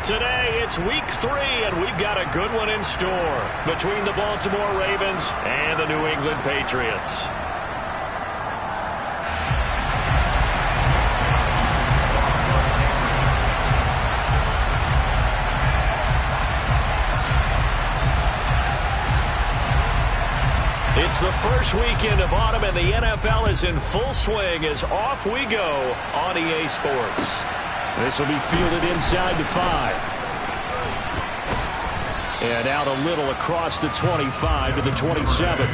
Today, it's week 3, and we've got a good one in store between the Baltimore Ravens and the New England Patriots. It's the first weekend of autumn, and the NFL is in full swing as off we go on EA Sports. This will be fielded inside the 5. And out a little across the 25 to the 27.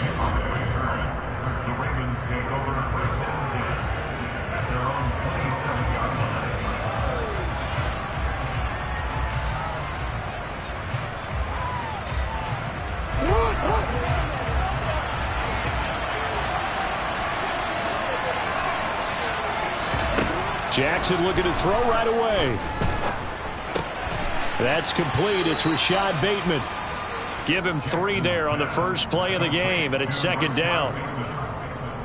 Jackson looking to throw right away. That's complete. It's Rashad Bateman. Give him 3 there on the first play of the game, and it's second down.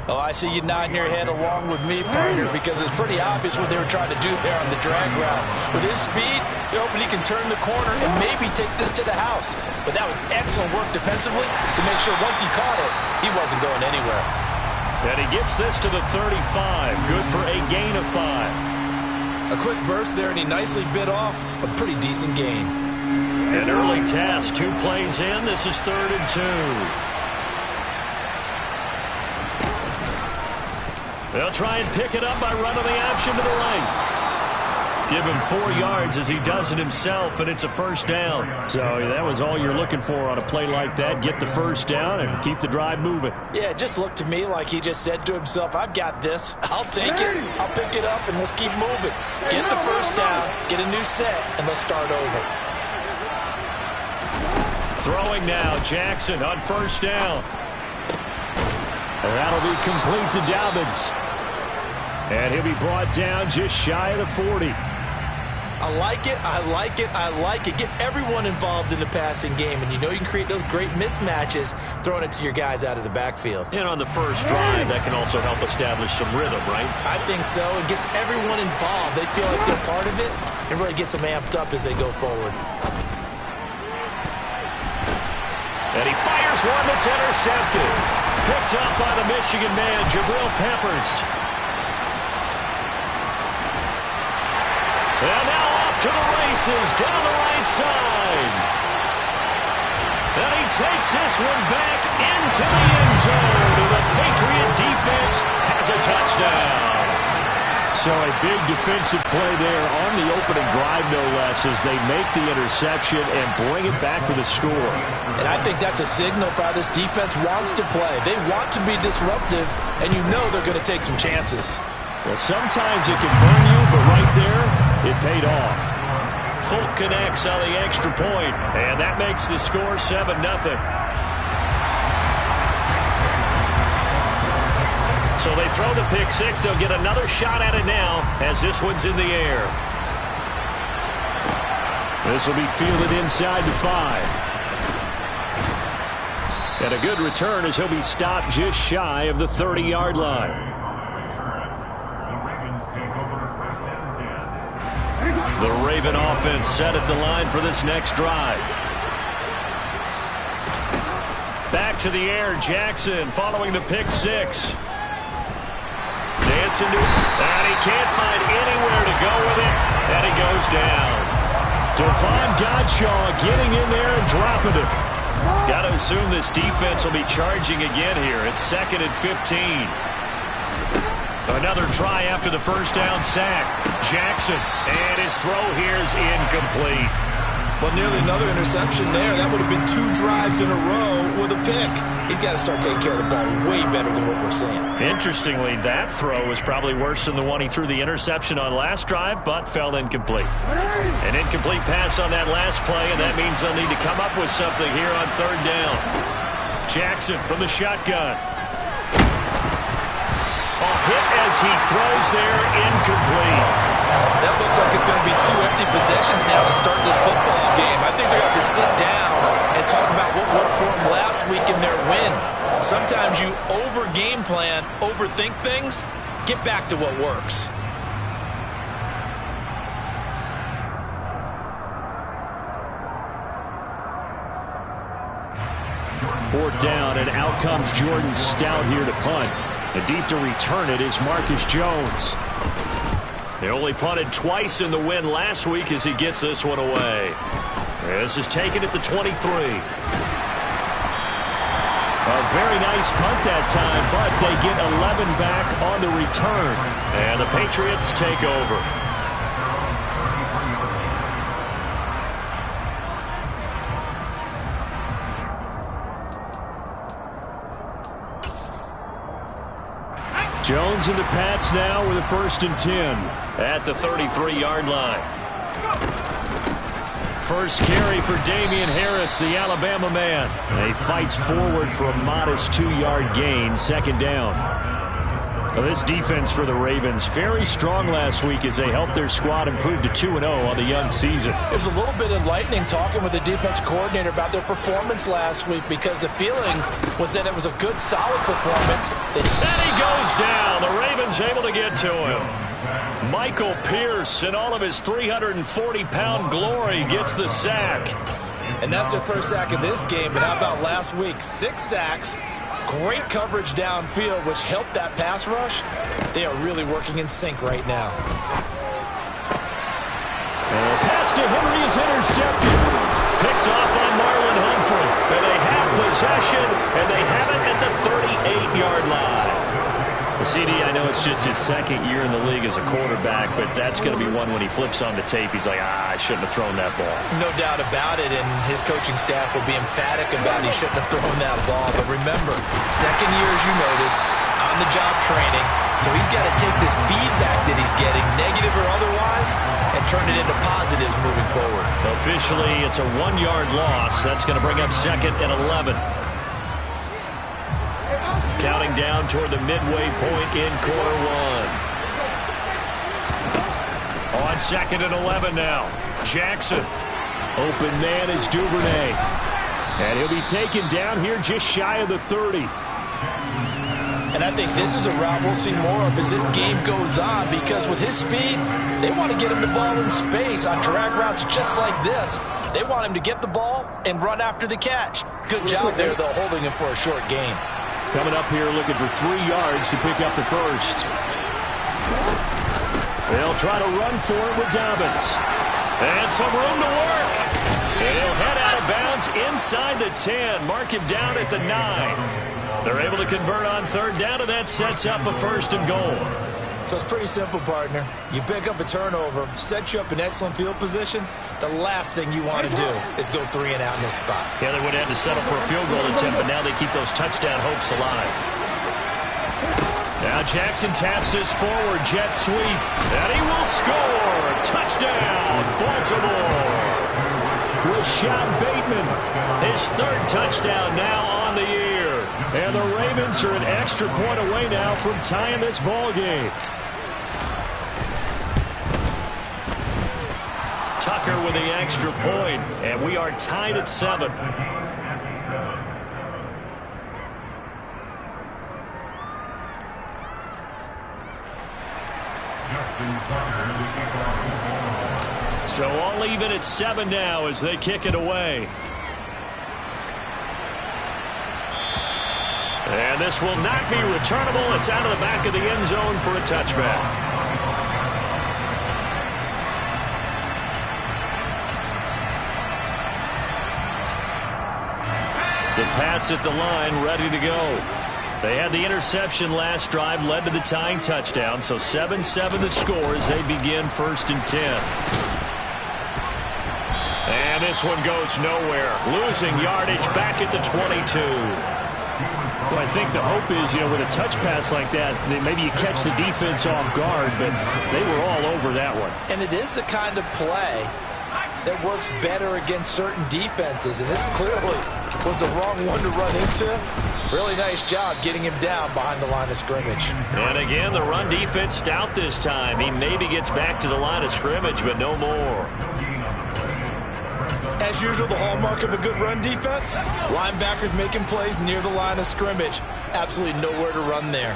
Oh, I see you nodding your head along with me, partner, because it's pretty obvious what they were trying to do there on the drag route. With his speed, they're hoping he can turn the corner and maybe take this to the house. But that was excellent work defensively to make sure once he caught it, he wasn't going anywhere. And he gets this to the 35. Good for a gain of 5. A quick burst there, and he nicely bit off a pretty decent gain. An early test. 2 plays in. This is 3rd and 2. They'll try and pick it up by running the option to the right. Give him 4 yards as he does it himself, and it's a first down. So that was all you're looking for on a play like that. Get the first down and keep the drive moving. Yeah, it just looked to me like he just said to himself, I've got this. I'll take it. I'll pick it up, and let's keep moving. Get the first down, get a new set, and let's start over. Throwing now, Jackson on first down. And that'll be complete to Dobbins. And he'll be brought down just shy of the 40. I like it, I like it, I like it. Get everyone involved in the passing game, and you know you can create those great mismatches throwing it to your guys out of the backfield. And on the first drive, that can also help establish some rhythm, right? I think so. It gets everyone involved. They feel like they're part of it, and really gets them amped up as they go forward. And he fires one that's intercepted. Picked up by the Michigan man, Jabril Peppers. And now off to the races down the right side. And he takes this one back into the end zone. And the Patriot defense has a touchdown. So a big defensive play there on the opening drive, no less, as they make the interception and bring it back for the score. And I think that's a signal for how this defense wants to play. They want to be disruptive, and you know they're going to take some chances. Well, sometimes it can burn you, but right there, it paid off. Folk connects on the extra point, and that makes the score 7-0. So they throw the pick 6. They'll get another shot at it now as this one's in the air. This will be fielded inside the 5. And a good return as he'll be stopped just shy of the 30-yard line. The Raven offense set at the line for this next drive. Back to the air, Jackson following the pick 6. Dancing to it, and he can't find anywhere to go with it, and he goes down. Devon Godshaw getting in there and dropping it. Got to assume this defense will be charging again here. It's 2nd and 15. Another try after the first down sack. Jackson, and his throw here is incomplete. Well, nearly another interception there. That would have been 2 drives in a row with a pick. He's got to start taking care of the ball way better than what we're seeing. Interestingly, that throw was probably worse than the one he threw the interception on last drive, but fell incomplete. An incomplete pass on that last play, and that means they'll need to come up with something here on 3rd down. Jackson from the shotgun. A hit as he throws there, incomplete. That looks like it's going to be 2 empty possessions now to start this football game. I think they're going to have to sit down and talk about what worked for them last week in their win. Sometimes you over-game plan, overthink things. Get back to what works. 4th down, and out comes Jordan Stout here to punt. And deep to return it is Marcus Jones. They only punted twice in the win last week as he gets this one away. This is taken at the 23. A very nice punt that time, but they get 11 back on the return. And the Patriots take over. Jones and the Pats now with a 1st and 10 at the 33-yard line. First carry for Damian Harris, the Alabama man. And he fights forward for a modest 2-yard gain, 2nd down. Well, this defense for the Ravens, very strong last week as they helped their squad improve to 2-0 on the young season. It was a little bit enlightening talking with the defense coordinator about their performance last week because the feeling was that it was a good, solid performance. And he goes down. The Ravens able to get to him. Michael Pierce, in all of his 340-pound glory, gets the sack. And that's their first sack of this game, but how about last week? 6 sacks. Great coverage downfield, which helped that pass rush. They are really working in sync right now. And the pass to Henry is intercepted. Picked off by Marlon Humphrey. And they have possession, and they have it at the 38-yard line. The CD, I know it's just his 2nd year in the league as a quarterback, but that's going to be one when he flips on the tape. He's like, I shouldn't have thrown that ball. No doubt about it, and his coaching staff will be emphatic about he shouldn't have thrown that ball. But remember, 2nd year, as you noted, on-the-job training, so he's got to take this feedback that he's getting, negative or otherwise, and turn it into positives moving forward. Officially, it's a 1-yard loss. That's going to bring up 2nd and 11. Counting down toward the midway point in quarter 1. On 2nd and 11 now. Jackson. Open man is Duvernay. And he'll be taken down here just shy of the 30. And I think this is a route we'll see more of as this game goes on, because with his speed, they want to get him the ball in space on drag routes just like this. They want him to get the ball and run after the catch. Good job there, though, holding him for a short gain. Coming up here looking for 3 yards to pick up the first. They'll try to run for it with Dobbins. And some room to work. And he'll head out of bounds inside the 10. Mark him down at the 9. They're able to convert on 3rd down, and that sets up a 1st and goal. So it's pretty simple, partner. You pick up a turnover, set you up in excellent field position. The last thing you want to do is go 3 and out in this spot. Yeah, they would have to settle for a field goal attempt, but now they keep those touchdown hopes alive. Now Jackson taps this forward, jet sweep, and he will score. Touchdown, Baltimore. Rashad Bateman, his 3rd touchdown now on the year. And the Ravens are an extra point away now from tying this ball game. Tucker with the extra point, and we are tied at 7. So all even at 7 now as they kick it away. And this will not be returnable. It's out of the back of the end zone for a touchback. The Pats at the line, ready to go. They had the interception last drive, led to the tying touchdown. So 7-7 the score as they begin 1st and 10. And this one goes nowhere. Losing yardage back at the 22. Well, I think the hope is, with a touch pass like that, maybe you catch the defense off guard, but they were all over that one. And it is the kind of play that works better against certain defenses, and this clearly was the wrong one to run into. Really nice job getting him down behind the line of scrimmage. And again, the run defense stout this time. He maybe gets back to the line of scrimmage, but no more. As usual, the hallmark of a good run defense, linebackers making plays near the line of scrimmage. Absolutely nowhere to run there.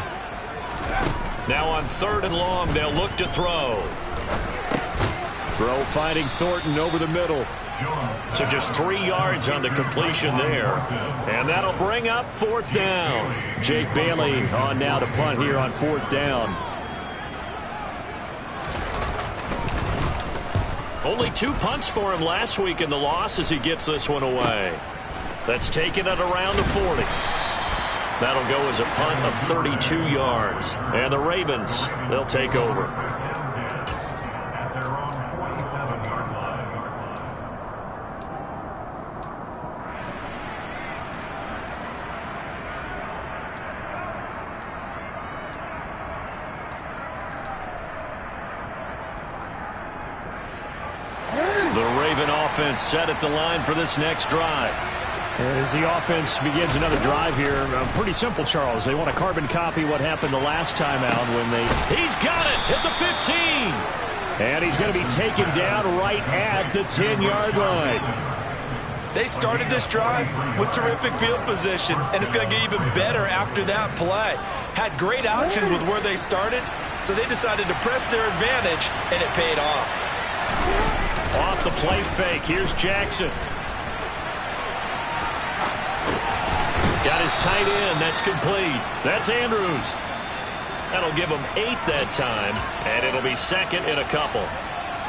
Now on 3rd and long, they'll look to throw. Throw finding Thornton over the middle. So just 3 yards on the completion there. And that'll bring up 4th down. Jake Bailey on now to punt here on 4th down. Only 2 punts for him last week in the loss as he gets this one away. That's taken at around the 40. That'll go as a punt of 32 yards. And the Ravens, they'll take over. Offense set at the line for this next drive. As the offense begins another drive here, pretty simple, Charles. They want to carbon copy what happened the last time out when they... He's got it at the 15. And he's going to be taken down right at the 10-yard line. They started this drive with terrific field position, and it's going to get even better after that play. Had great options with where they started, so they decided to press their advantage, and it paid off. Off the play fake. Here's Jackson. Got his tight end. That's complete. That's Andrews. That'll give him 8 that time, and it'll be 2nd and a couple.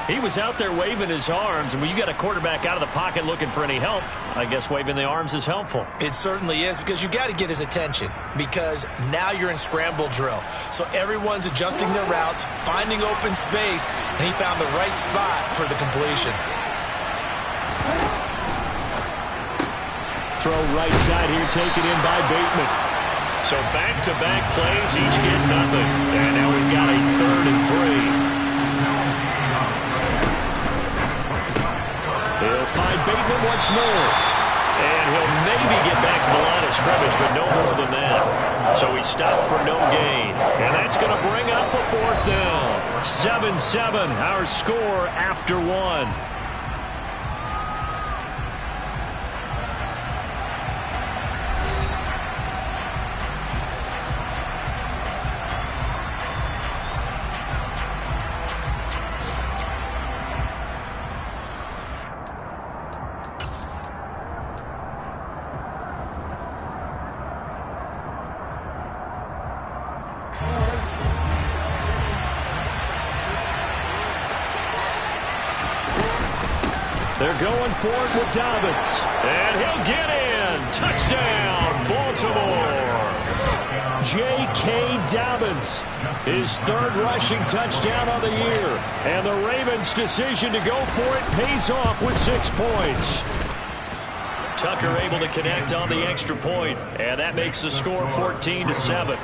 He was out there waving his arms, and when you got a quarterback out of the pocket looking for any help, I guess waving the arms is helpful. It certainly is, because you got to get his attention, because now you're in scramble drill. So everyone's adjusting their routes, finding open space, and he found the right spot for the completion. Throw right side here, taken in by Bateman. So back-to-back plays, each get nothing. And now we've got a 3rd and 3. He'll find Bateman once more. And he'll maybe get back to the line of scrimmage, but no more than that. So he stopped for no gain. And that's going to bring up a 4th down. 7-7, our score after 1. They're going for it with Dobbins. And he'll get in. Touchdown, Baltimore. J.K. Dobbins, his 3rd rushing touchdown of the year. And the Ravens' decision to go for it pays off with 6 points. Tucker able to connect on the extra point, and that makes the score 14-7.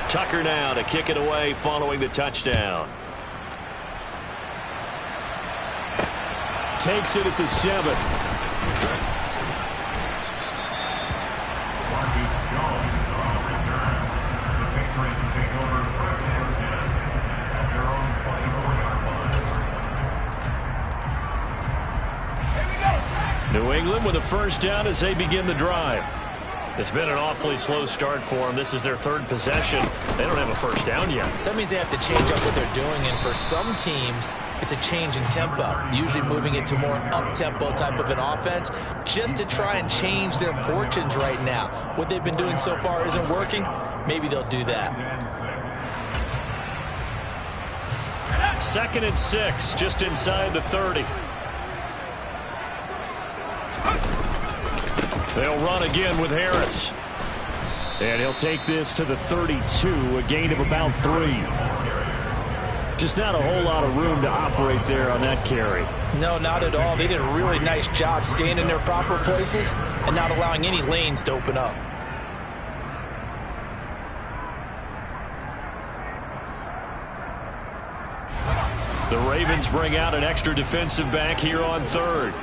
Tucker now to kick it away following the touchdown. Takes it at the 7. New England with a 1st down as they begin the drive. It's been an awfully slow start for them. This is their 3rd possession. They don't have a 1st down yet. So that means they have to change up what they're doing, and for some teams, it's a change in tempo, usually moving it to more up-tempo type of an offense just to try and change their fortunes right now. What they've been doing so far isn't working. Maybe they'll do that. 2nd and 6, just inside the 30. They'll run again with Harris. And he'll take this to the 32, a gain of about 3. Just not a whole lot of room to operate there on that carry. No, not at all. They did a really nice job staying in their proper places and not allowing any lanes to open up. The Ravens bring out an extra defensive back here on 3rd.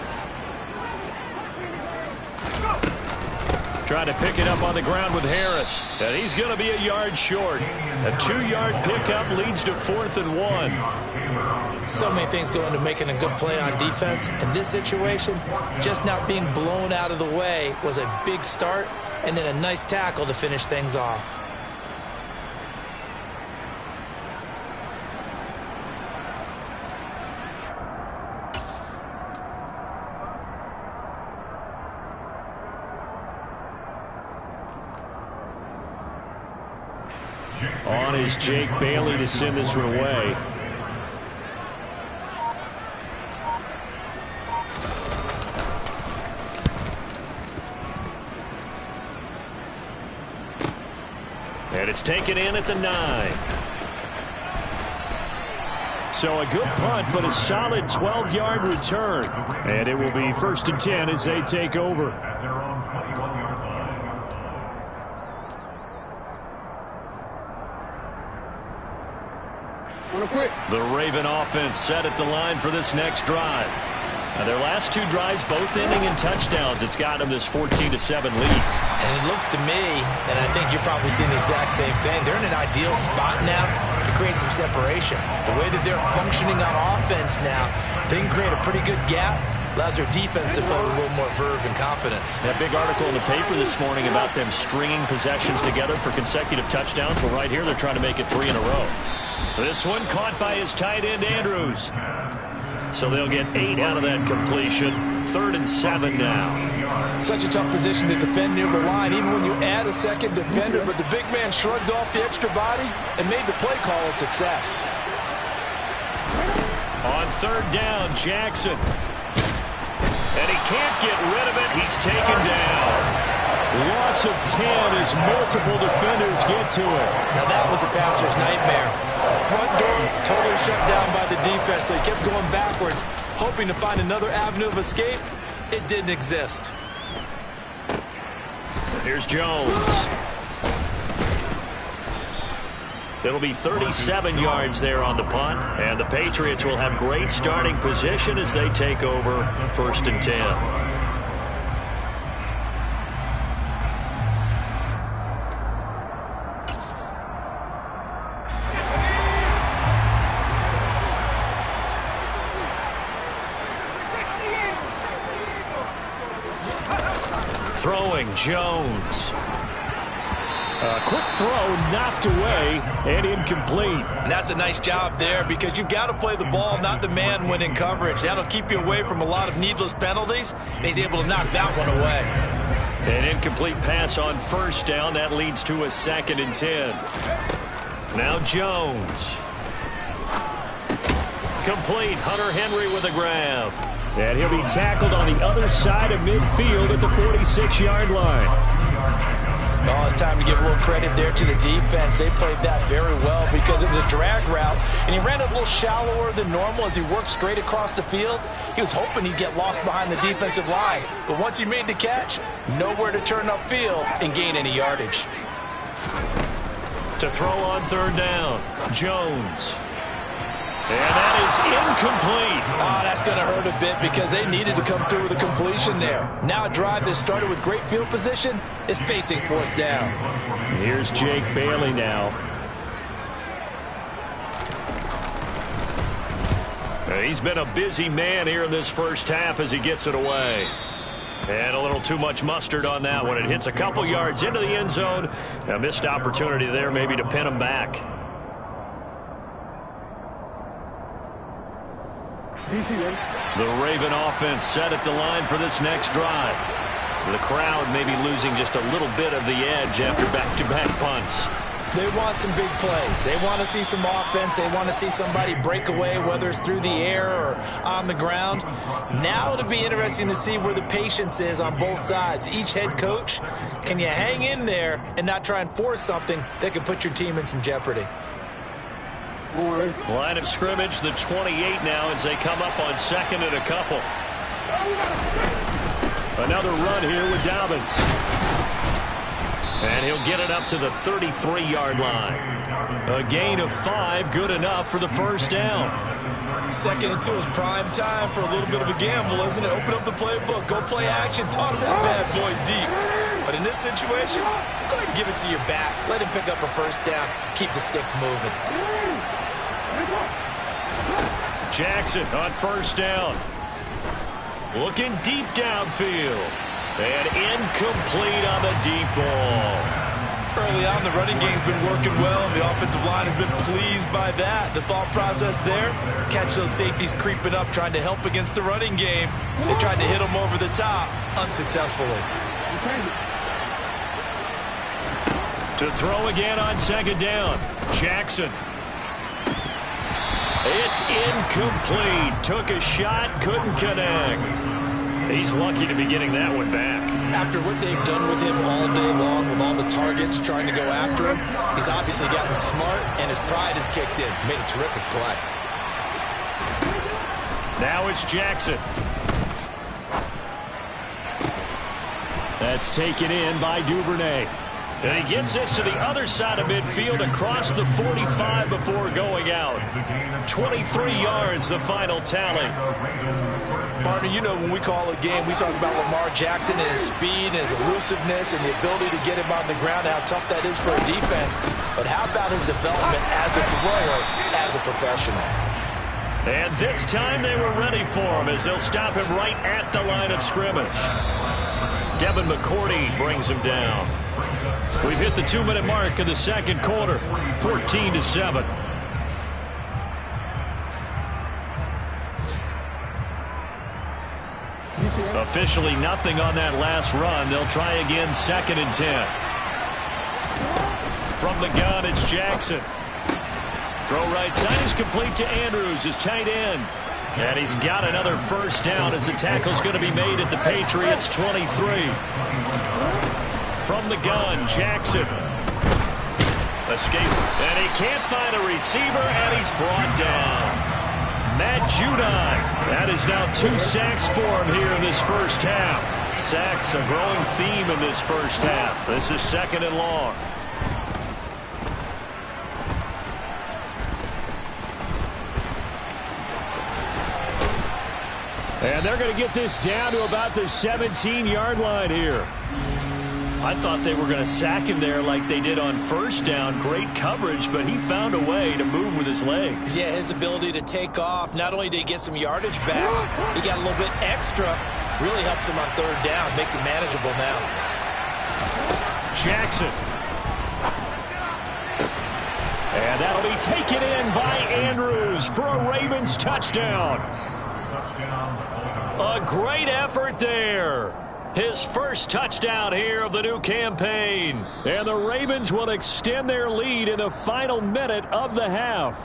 Trying to pick it up on the ground with Harris. And he's going to be a yard short. A 2-yard pickup leads to 4th and 1. So many things go into making a good play on defense. In this situation, just not being blown out of the way was a big start, and then a nice tackle to finish things off. On is Jake Bailey to send this one away. And it's taken in at the 9. So a good punt, but a solid 12-yard return. And it will be 1st and 10 as they take over. The Raven offense set at the line for this next drive. Now their last 2 drives both ending in touchdowns. It's got them this 14-7 lead. And it looks to me, and I think you're probably seeing the exact same thing, they're in an ideal spot now to create some separation. The way that they're functioning on offense now, they can create a pretty good gap. Allows their defense to play with a little more verve and confidence. That big article in the paper this morning about them stringing possessions together for consecutive touchdowns. Well, right here, they're trying to make it 3 in a row. This one caught by his tight end, Andrews. So they'll get 8 out of that completion. 3rd and 7 now. Such a tough position to defend near the line, even when you add a second defender. But the big man shrugged off the extra body and made the play call a success. On 3rd down, Jackson. And he can't get rid of it. He's taken down. Loss of 10 as multiple defenders get to it. Now that was a passer's nightmare. The front door totally shut down by the defense. So he kept going backwards, hoping to find another avenue of escape. It didn't exist. Here's Jones. It'll be 37 yards there on the punt. And the Patriots will have great starting position as they take over 1st and 10. Throwing Jones. A quick throw knocked away and incomplete. And that's a nice job there because you've got to play the ball, not the man when in coverage. That'll keep you away from a lot of needless penalties, and he's able to knock that one away. An incomplete pass on 1st down. That leads to a 2nd and 10. Now Jones. Complete. Hunter Henry with the grab. And he'll be tackled on the other side of midfield at the 46-yard line. Oh, it's time to give a little credit there to the defense. They played that very well because it was a drag route, and he ran it a little shallower than normal as he worked straight across the field. He was hoping he'd get lost behind the defensive line, but once he made the catch, nowhere to turn upfield and gain any yardage. To throw on 3rd down, Jones. And that is incomplete. Oh, that's going to hurt a bit because they needed to come through with a completion there. Now a drive that started with great field position is facing 4th down. Here's Jake Bailey now. He's been a busy man here in this first half as he gets it away. And a little too much mustard on that one. It hits a couple yards into the end zone. A missed opportunity there maybe to pin him back. The Raven offense set at the line for this next drive. The crowd may be losing just a little bit of the edge after back-to-back punts. They want some big plays. They want to see some offense. They want to see somebody break away, whether it's through the air or on the ground. Now it'll be interesting to see where the patience is on both sides. Each head coach, can you hang in there and not try and force something that could put your team in some jeopardy? Line of scrimmage, the 28 now as they come up on 2nd and a couple. Another run here with Dobbins. And he'll get it up to the 33-yard line. A gain of 5, good enough for the 1st down. 2nd and 2 is prime time for a little bit of a gamble, isn't it? Open up the playbook, go play action, toss that bad boy deep. But in this situation, go ahead and give it to your back. Let him pick up a 1st down, keep the sticks moving. Jackson on 1st down. Looking deep downfield. And incomplete on the deep ball. Early on, the running game's been working well, and the offensive line has been pleased by that. The thought process there, catch those safeties creeping up, trying to help against the running game. They tried to hit them over the top, unsuccessfully. To throw again on second down. Jackson. It's incomplete. Took a shot, couldn't connect. He's lucky to be getting that one back. After what they've done with him all day long, with all the targets trying to go after him, he's obviously gotten smart, and his pride has kicked in. Made a terrific play. Now it's Jackson. That's taken in by Duvernay. And he gets this to the other side of midfield across the 45 before going out. 23 yards, the final tally. Partner, you know when we call a game, we talk about Lamar Jackson and his speed and his elusiveness and the ability to get him on the ground, how tough that is for a defense. But how about his development as a thrower, as a professional? And this time they were ready for him as they'll stop him right at the line of scrimmage. Devin McCourty brings him down. We've hit the 2-minute mark in the second quarter, 14-7. Officially nothing on that last run. They'll try again, 2nd and 10. From the gun, it's Jackson. Throw right side is complete to Andrews, his tight end. And he's got another first down as the tackle's going to be made at the Patriots' 23. From the gun, Jackson. Escape. And he can't find a receiver, and he's brought down. Matt Judon. That is now 2 sacks for him here in this first half. Sacks, a growing theme in this first half. This is 2nd and long. And they're going to get this down to about the 17-yard line here. I thought they were going to sack him there like they did on first down. Great coverage, but he found a way to move with his legs. Yeah, his ability to take off. Not only did he get some yardage back, he got a little bit extra. Really helps him on 3rd down. Makes it manageable now. Jackson. And that'll be taken in by Andrews for a Ravens touchdown. A great effort there. His first touchdown here of the new campaign. And the Ravens will extend their lead in the final minute of the half.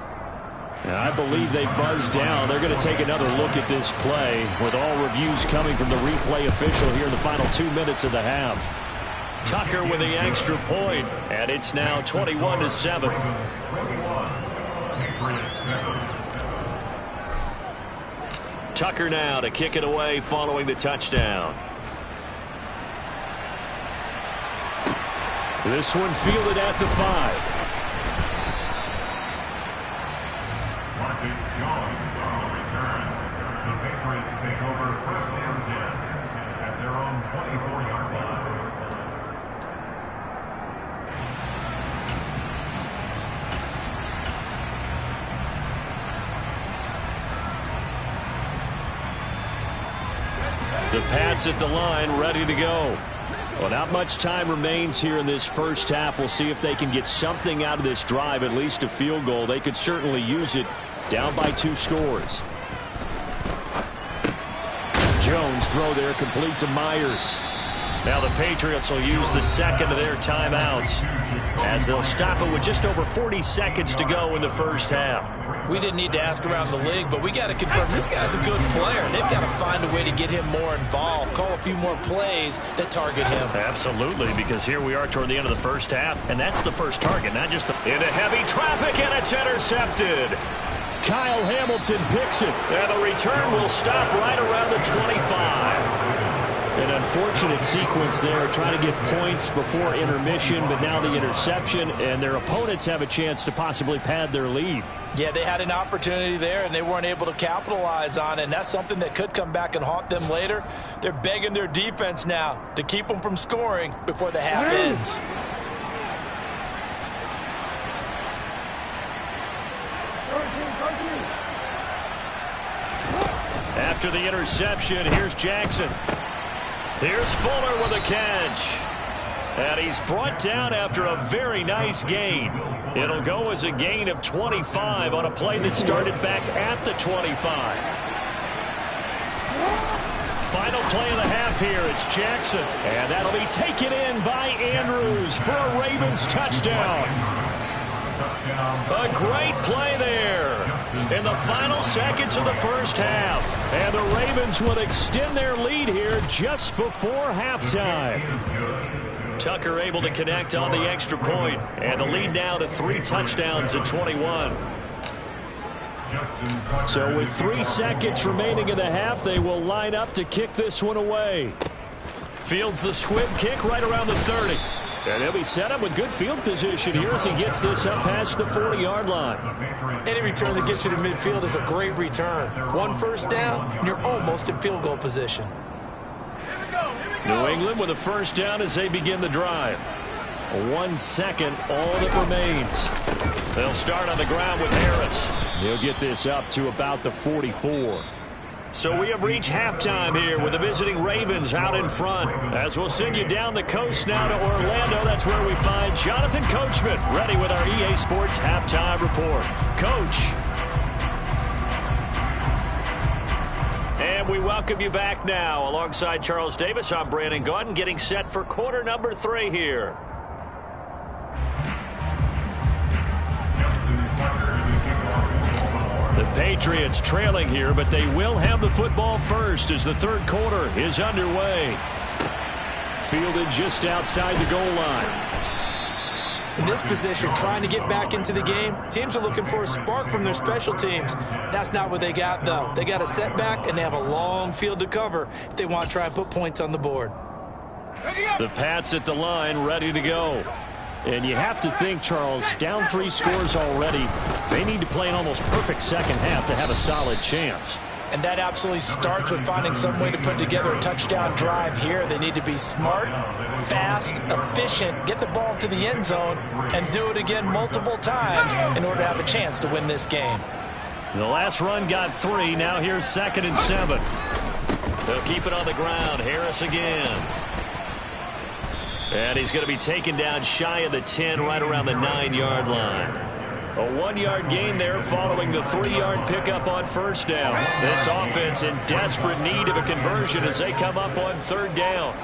And I believe they buzzed down. They're going to take another look at this play with all reviews coming from the replay official here in the final 2 minutes of the half. Tucker with the extra point, and it's now 21-7. Tucker now to kick it away following the touchdown. This one fielded at the 5. Marcus Jones on the return. The Patriots take over 1st and 10 at their own 24-yard line. The Pats at the line, ready to go. Well, not much time remains here in this first half. We'll see if they can get something out of this drive, at least a field goal. They could certainly use it, down by 2 scores. Jones throw there, complete to Myers. Now the Patriots will use the 2nd of their timeouts as they'll stop it with just over 40 seconds to go in the first half. We didn't need to ask around the league, but we got to confirm this guy's a good player. They've got to find a way to get him more involved, call a few more plays that target him. Absolutely, because here we are toward the end of the first half, and that's the first target, not just the... Into heavy traffic, and it's intercepted. Kyle Hamilton picks it, and the return will stop right around the 25. An unfortunate sequence there, trying to get points before intermission, but now the interception, and their opponents have a chance to possibly pad their lead. Yeah, they had an opportunity there, and they weren't able to capitalize on it, and that's something that could come back and haunt them later. They're begging their defense now to keep them from scoring before the half ends. After the interception, here's Jackson. Here's Fuller with a catch. And he's brought down after a very nice gain. It'll go as a gain of 25 on a play that started back at the 25. Final play of the half here. It's Jackson. And that'll be taken in by Andrews for a Ravens touchdown. A great play there in the final seconds of the first half. And the Ravens will extend their lead here just before halftime. Tucker able to connect on the extra point. And the lead now to 3 touchdowns at 21. So with 3 seconds remaining in the half, they will line up to kick this one away. Fields the squib kick right around the 30. And he'll be set up with good field position here as he gets this up past the 40-yard line. Any return that gets you to midfield is a great return. 1 first down, and you're almost in field goal position. New England with a first down as they begin the drive. 1 second, all that remains. They'll start on the ground with Harris. He'll get this up to about the 44. So we have reached halftime here with the visiting Ravens out in front. As we'll send you down the coast now to Orlando, that's where we find Jonathan Coachman ready with our EA Sports halftime report. Coach. And we welcome you back now. Alongside Charles Davis, I'm Brandon Gaudin, getting set for quarter number 3 here. The Patriots trailing here, but they will have the football first as the third quarter is underway. Fielded just outside the goal line. In this position, trying to get back into the game, teams are looking for a spark from their special teams. That's not what they got, though. They got a setback, and they have a long field to cover if they want to try and put points on the board. The Pats at the line, ready to go. And you have to think, Charles, down 3 scores already. They need to play an almost perfect second half to have a solid chance. And that absolutely starts with finding some way to put together a touchdown drive here. They need to be smart, fast, efficient, get the ball to the end zone, and do it again multiple times in order to have a chance to win this game. The last run got 3. Now here's 2nd and 7. They'll keep it on the ground. Harris again. And he's going to be taken down shy of the 10, right around the 9-yard line. A 1-yard gain there following the 3-yard pickup on first down. This offense in desperate need of a conversion as they come up on 3rd down.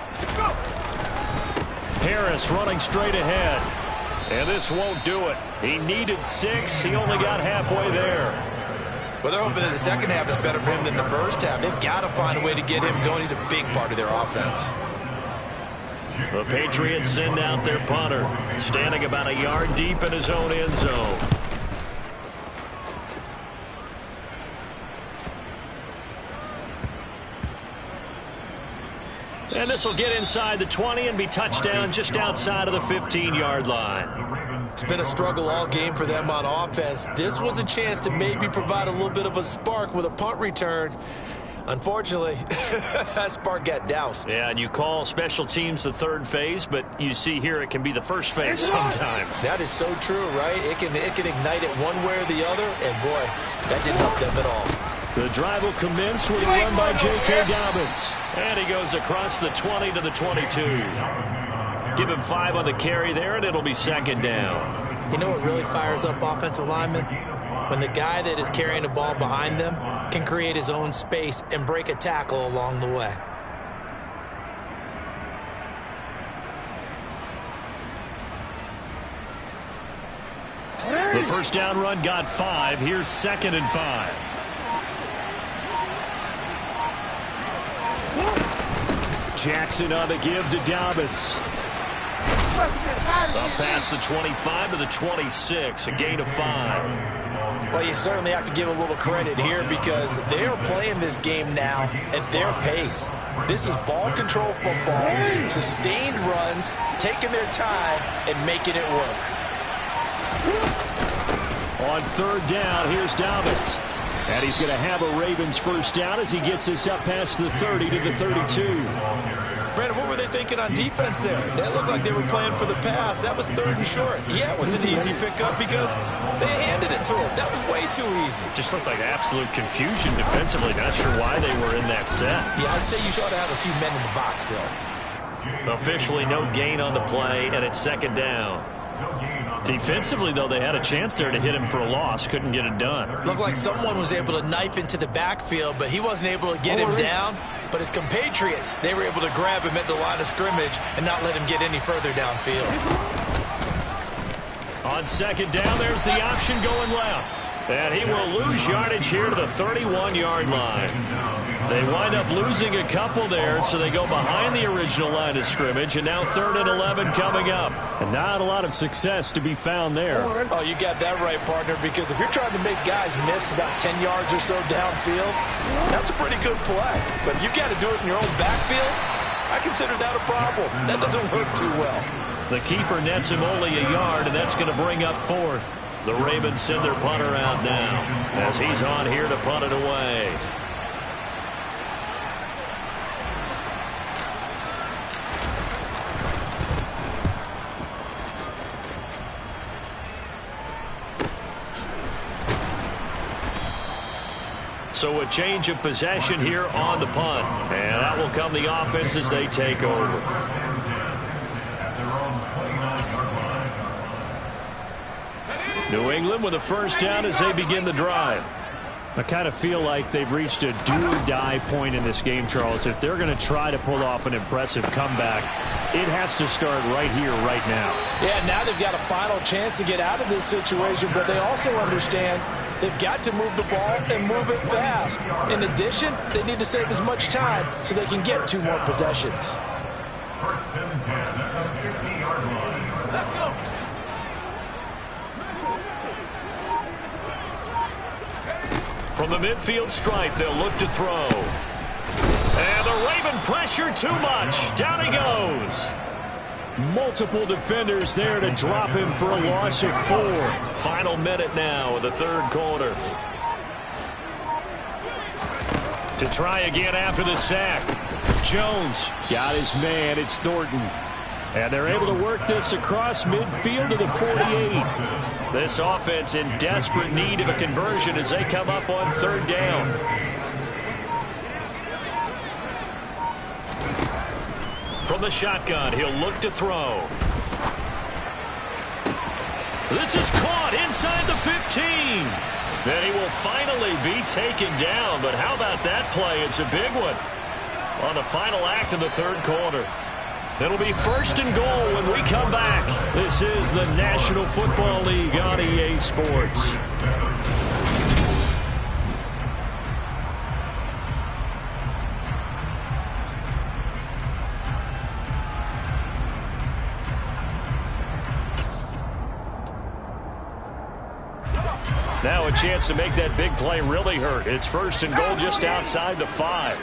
Harris running straight ahead. And this won't do it. He needed 6. He only got halfway there. Well, they're hoping that the second half is better for him than the first half. They've got to find a way to get him going. He's a big part of their offense. The Patriots send out their punter, standing about a yard deep in his own end zone. And this will get inside the 20 and be touchdown just outside of the 15-yard line. It's been a struggle all game for them on offense. This was a chance to maybe provide a little bit of a spark with a punt return. Unfortunately, that spark got doused. Yeah, and you call special teams the 3rd phase, but you see here it can be the 1st phase sometimes. That is so true, right? It can ignite it one way or the other, and boy, that didn't help them at all. The drive will commence with a run by J.K. Dobbins. And he goes across the 20 to the 22. Give him 5 on the carry there, and it'll be 2nd down. You know what really fires up offensive linemen? When the guy that is carrying the ball behind them can create his own space and break a tackle along the way. The first down run got 5. Here's 2nd and 5. Jackson on the give to Dobbins. Up past the 25 to the 26, a gain of 5. Well, you certainly have to give a little credit here because they are playing this game now at their pace. This is ball control football, sustained runs, taking their time and making it work. On 3rd down, here's Dobbins. And he's going to have a Ravens first down as he gets this up past the 30 to the 32. Brandon, what were they thinking on defense there? That looked like they were playing for the pass. That was 3rd and short. Yeah, it was an easy pickup because they handed it to him. That was way too easy. Just looked like absolute confusion defensively. Not sure why they were in that set. Yeah, I'd say you ought to have a few men in the box, though. Officially no gain on the play, and it's 2nd down. No gain on Defensively, though, they had a chance there to hit him for a loss. Couldn't get it done. Looked like someone was able to knife into the backfield, but he wasn't able to get him down. But his compatriots, they were able to grab him at the line of scrimmage and not let him get any further downfield. On second down, there's the option going left. And he will lose yardage here to the 31-yard line. They wind up losing a couple there, so they go behind the original line of scrimmage, and now 3rd and 11 coming up. And not a lot of success to be found there. Oh, you got that right, partner, because if you're trying to make guys miss about 10 yards or so downfield, that's a pretty good play. But if you got to do it in your own backfield, I consider that a problem. That doesn't work too well. The keeper nets him only a yard, and that's going to bring up 4th. The Ravens send their punter out now as he's on here to punt it away. So a change of possession here on the punt. And that will come the offense as they take over. New England with a first down as they begin the drive. I kind of feel like they've reached a do-or-die point in this game, Charles. If they're going to try to pull off an impressive comeback, it has to start right here, right now. Yeah, now they've got a final chance to get out of this situation, but they also understand they've got to move the ball and move it fast. In addition, they need to save as much time so they can get 2 more possessions. First and 10 at the 50-yard line. Let's go. From the midfield stripe, they'll look to throw. And the Raven pressure too much. Down he goes. Multiple defenders there to drop him for a loss of 4. Final minute now of the 3rd quarter. To try again after the sack. Jones got his man. It's Thornton. And they're able to work this across midfield to the 48. This offense in desperate need of a conversion as they come up on 3rd down. From the shotgun, he'll look to throw. This is caught inside the 15. Then he will finally be taken down. But how about that play? It's a big one on the final act of the 3rd quarter. It'll be 1st and goal when we come back. This is the National Football League on EA Sports. Now a chance to make that big play really hurt. It's 1st and goal just outside the 5.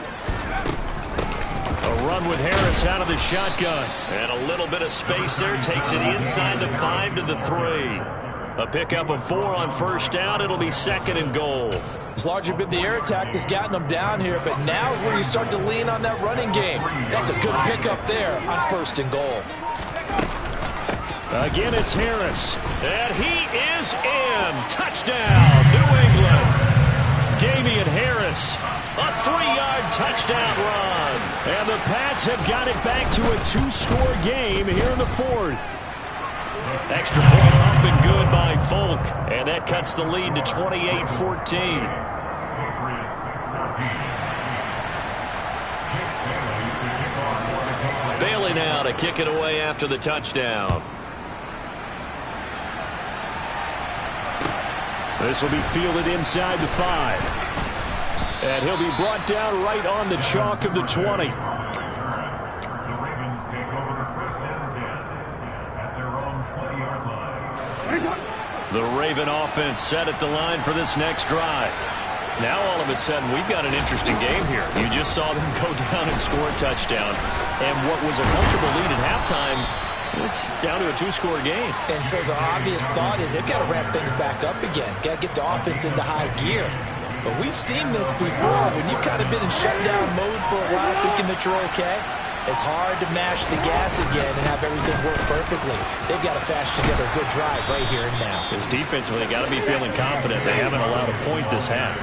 A run with Harris out of the shotgun. And a little bit of space there. Takes it inside the 5 to the 3. A pickup of 4 on 1st down. It'll be 2nd and goal. It's largely been the air attack that's gotten them down here, but now is where you start to lean on that running game. That's a good pickup there on 1st and goal. Again, it's Harris. And he is in. Touchdown, New England. Damian Harris. A 3-yard touchdown run. And the Pats have got it back to a 2-score game here in the 4th. Extra point up and good by Folk. And that cuts the lead to 28-14. Bailey now to kick it away after the touchdown. This will be fielded inside the 5. And he'll be brought down right on the chalk of the 20. The Ravens take over 1st and 10 at their own 20-yard line. The Raven offense set at the line for this next drive. Now all of a sudden we've got an interesting game here. You just saw them go down and score a touchdown. And what was a comfortable lead at halftime, it's down to a 2-score game. And so the obvious thought is they've got to ramp things back up again. Got to get the offense into high gear. But we've seen this before. When you've kind of been in shutdown mode for a while thinking that you're okay, it's hard to mash the gas again and have everything work perfectly. They've got to fashion together a good drive right here and now. Because defensively, they got to be feeling confident. They haven't allowed a point this half.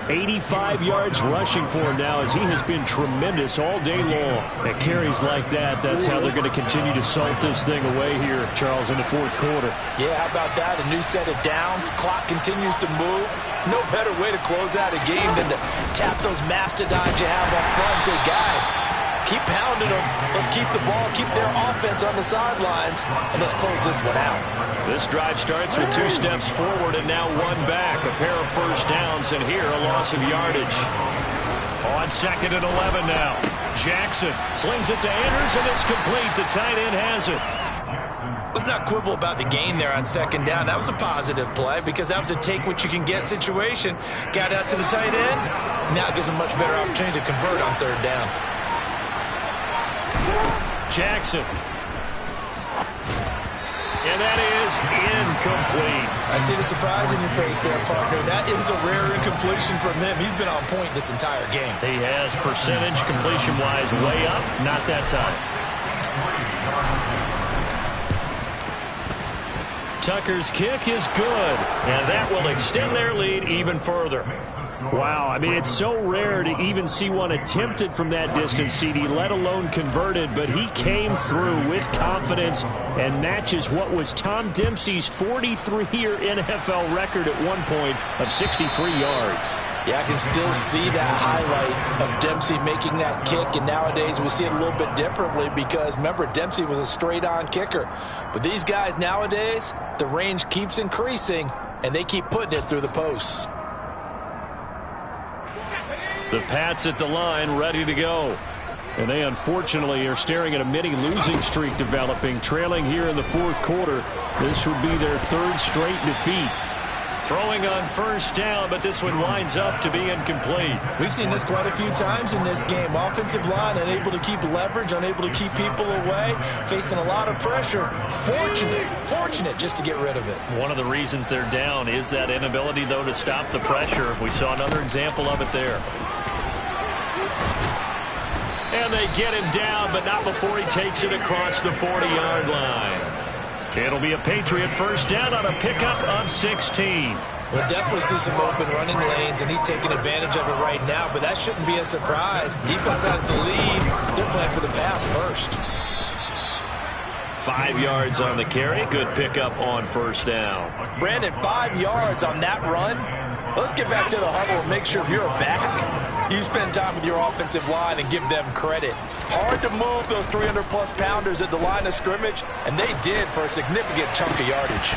85 yards rushing for him now, as he has been tremendous all day long. At carries like that, that's how they're going to continue to salt this thing away here, Charles, in the fourth quarter. Yeah, how about that? A new set of downs. Clock continues to move. No better way to close out a game than to tap those mastodons you have up front and say, guys, keep pounding them. Let's keep the ball, keep their offense on the sidelines, and let's close this one out. This drive starts with 2 steps forward and now 1 back. A pair of first downs, and here a loss of yardage. On 2nd and 11 now. Jackson slings it to Andrews, and it's complete. The tight end has it. Let's not quibble about the gain there on 2nd down. That was a positive play because that was a take-what-you-can-get situation. Got out to the tight end. Now it gives them a much better opportunity to convert on 3rd down. Jackson. And that is incomplete. I see the surprise in your face there, partner. That is a rare incompletion from him. He's been on point this entire game. He has percentage completion-wise way up. Not that time. Tucker's kick is good, and that will extend their lead even further. Wow, I mean, it's so rare to even see one attempted from that distance, CD, let alone converted, but he came through with confidence and matches what was Tom Dempsey's 43-year NFL record at one point of 63 yards. Yeah, I can still see that highlight of Dempsey making that kick, and nowadays we see it a little bit differently because, remember, Dempsey was a straight-on kicker. But these guys nowadays, the range keeps increasing, and they keep putting it through the posts. The Pats at the line, ready to go. And they unfortunately are staring at a mini losing streak developing, trailing here in the fourth quarter. This would be their 3rd straight defeat. Throwing on first down, but this one winds up to be incomplete. We've seen this quite a few times in this game. Offensive line unable to keep leverage, unable to keep people away, facing a lot of pressure. Fortunate just to get rid of it. One of the reasons they're down is that inability, though, to stop the pressure. We saw another example of it there. And they get him down, but not before he takes it across the 40-yard line. It'll be a Patriot first down on a pickup of 16. We'll definitely see some open running lanes, and he's taking advantage of it right now, but that shouldn't be a surprise. Defense has the lead. They're playing for the pass first. 5 yards on the carry. Good pickup on first down. Brandon, 5 yards on that run. Let's get back to the huddle and make sure if you're a back, you spend time with your offensive line and give them credit. Hard to move those 300-plus pounders at the line of scrimmage, and they did for a significant chunk of yardage.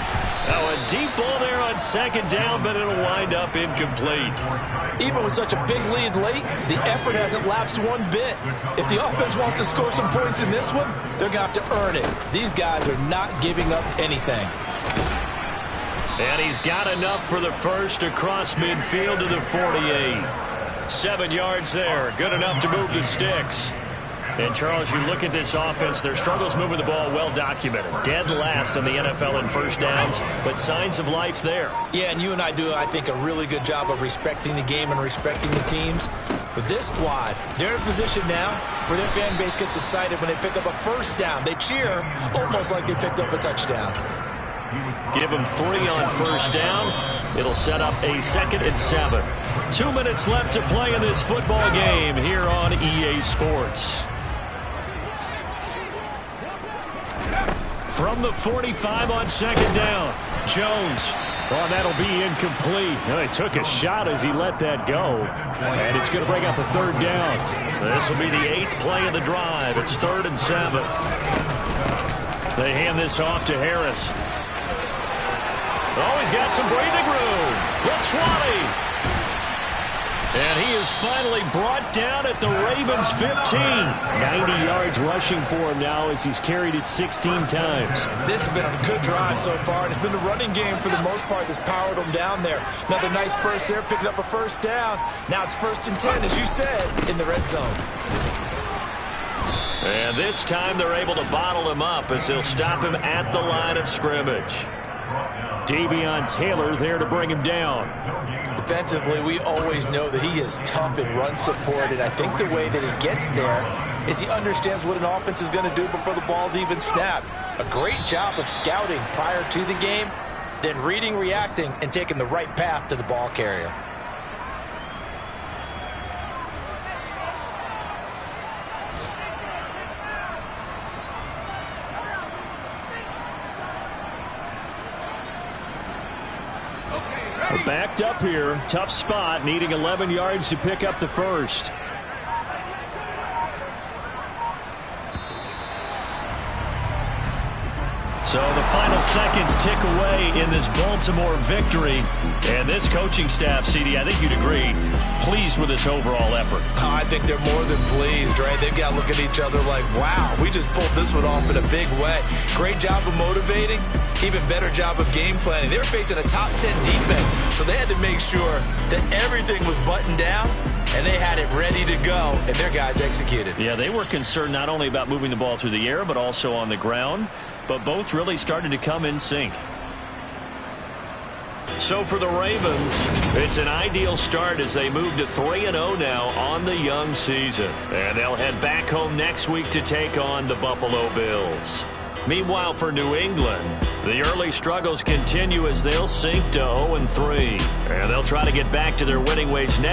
Now a deep ball there on 2nd down, but it'll wind up incomplete. Even with such a big lead late, the effort hasn't lapsed one bit. If the offense wants to score some points in this one, they're going to have to earn it. These guys are not giving up anything. And he's got enough for the first across midfield to the 48. 7 yards there. Good enough to move the sticks. And, Charles, you look at this offense, their struggles moving the ball well documented. Dead last in the NFL in first downs, but signs of life there. Yeah, and you and I do, I think, a really good job of respecting the game and respecting the teams. But this squad, they're in a position now where their fan base gets excited when they pick up a first down. They cheer almost like they picked up a touchdown. Give them 3 on first down. It'll set up a 2nd and 7. 2 minutes left to play in this football game here on EA Sports. From the 45 on 2nd down, Jones. Oh, that'll be incomplete. Well, he took a shot as he let that go. And it's going to bring up a 3rd down. This will be the 8th play of the drive. It's 3rd and 7. They hand this off to Harris. Oh, he's got some breathing room. The 20. And he is finally brought down at the Ravens' 15. 90 yards rushing for him now as he's carried it 16 times. This has been a good drive so far, and it's been the running game for the most part that's powered him down there. Another nice burst there, picking up a first down. Now it's 1st and 10, as you said, in the red zone. And this time they're able to bottle him up as they'll stop him at the line of scrimmage. Davion Taylor there to bring him down. Defensively, we always know that he is tough in run support, and I think the way that he gets there is he understands what an offense is going to do before the ball's even snapped. A great job of scouting prior to the game, then reading, reacting, and taking the right path to the ball carrier. backed up here. Tough spot, needing 11 yards to pick up the first. So the final seconds tick away in this Baltimore victory. And this coaching staff, CD, I think you'd agree, pleased with this overall effort. Oh, I think they're more than pleased, right? They've got to look at each other like, wow, we just pulled this one off in a big way. Great job of motivating, even better job of game planning. They were facing a top 10 defense, so they had to make sure that everything was buttoned down, and they had it ready to go, and their guys executed. Yeah, they were concerned not only about moving the ball through the air, but also on the ground. But both really started to come in sync. So for the Ravens, it's an ideal start as they move to 3-0 now on the young season. And they'll head back home next week to take on the Buffalo Bills. Meanwhile, for New England, the early struggles continue as they'll sink to 0-3. And they'll try to get back to their winning ways next.